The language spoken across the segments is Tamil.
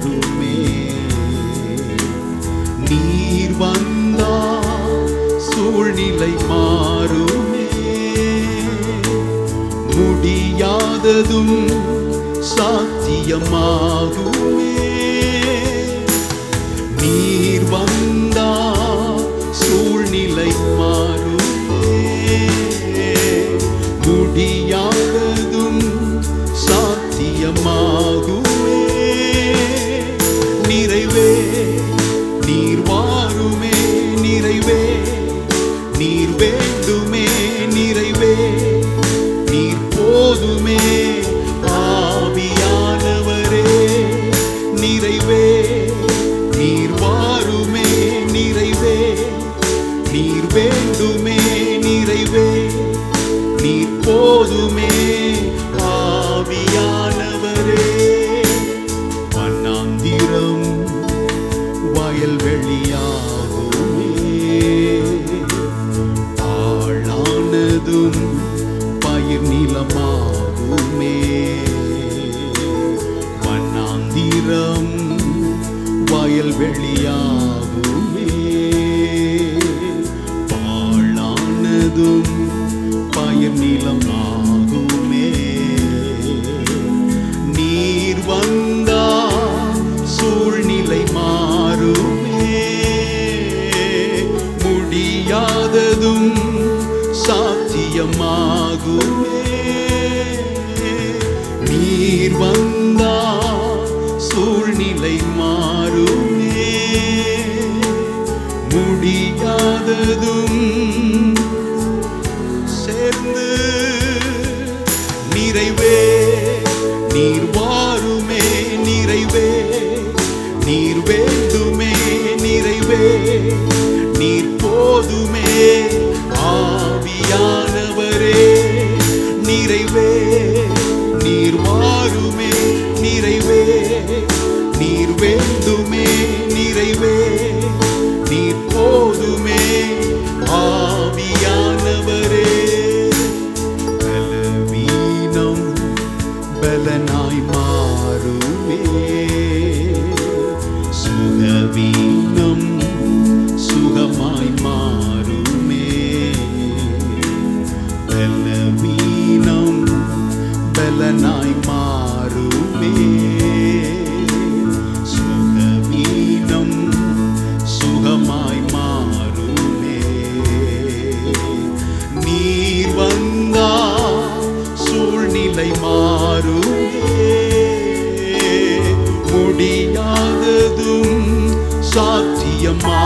மாறுமே. நீர் வந்தால் சூழ்நிலை மாறுமே. முடியாததும் சாத்தியமாகுமே. நீர் வந்தால் சூழ்நிலை மாறுமே. முடியாததும் சாத்தியமாகுமே. நிறைவே நீர் வாருமே. நிறைவே நீர் வேண்டுமே. நிறைவே நீர் போதுமே. ஆவியானவரே நிறைவே நீர் வாருமே. நிறைவே நீர் வேண்டுமே. நிறைவே நீர் போதுமே. ஆவியானவரே வண்ணாந்திரம் வயல்வெளியாகுமே. ஆளானதும் பயிர் நிலமாகுமே. வண்ணாந்திரம் வயல்வெளியாகுமே. பாழானதும் பயிர் நிலமாகுமே. நீர் வந்தால் சூழ்நிலை மாறுமே. முடியாததும் சாத்தியமாகுமே. நீர் வந்தால் சூழ்நிலை மாறுமே. முடியாததும் சேர்ந்து நிறைவே நீர் வாருமே. நிறைவே நீர் வேண்டுமே. நிறைவே நீர் போதுமே. ஆவியானவரே நிறைவே நீர் வாருமே. நிறைவே நீர் வேண்டுமே. நிறைவே நீர் போதுமே. ஆவியானவரே பலவீனம் பலனாய் மாறுமே. சுகவீனம் சுகமாய் மாறுமே. பலவீனம் பலனாய் மாறுமே. சுகவீனம் சுகமாய் மாறுமே. நீர் வந்தால் சூழ்நிலை மாறுமே. முடியாததும் சாத்தியமாகுமே.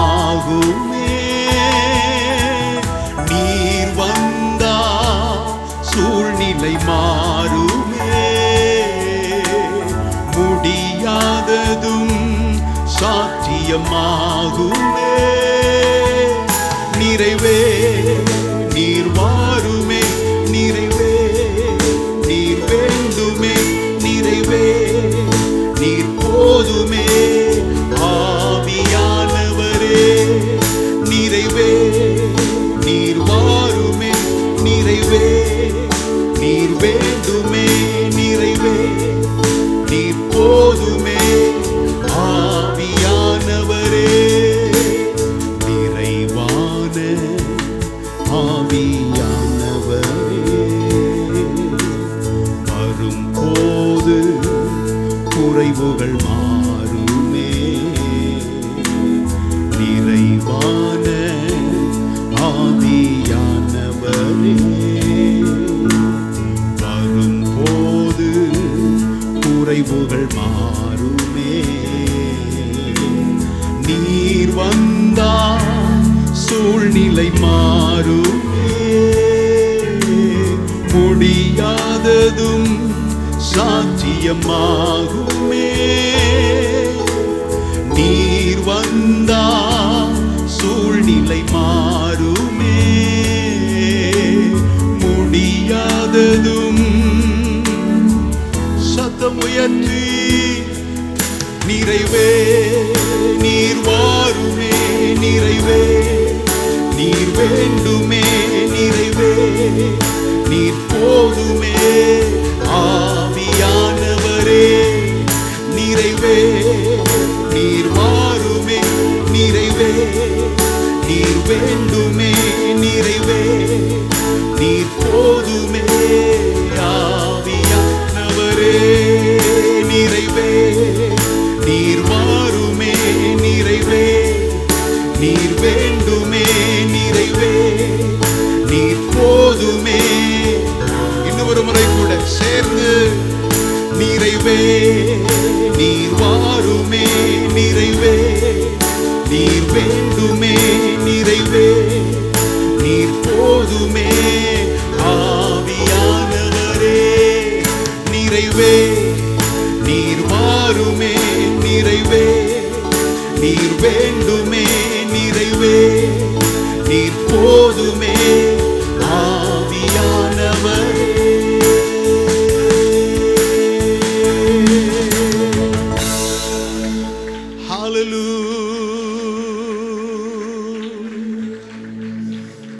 நீர் வந்தால் சூழ்நிலை மாறுமே. முடியாததும் சாத்தியமாகுமே. நிறைவே நீர் வாருமே. நிறைவே நீர் வேண்டுமே. நிறைவே நீர் போதுமே. ஆவியானவரே நிறைவே நீர் வாருமே. நிறைவே நீர் வேண்டுமே. நிறைவே நீர் போதுமே. ஆவியானவரே நிறைவான ஆவியானவரே வரும்போது குறைவுகள் மாறுமே. நிறைவான ஆவியானவரே வரும்போது குறைவுகள் மாறுமே. நீர் வந்தால் சூழ்நிலை மாறுமே. முடியாததும் சாத்தியமாகுமே. நீர் வந்தால்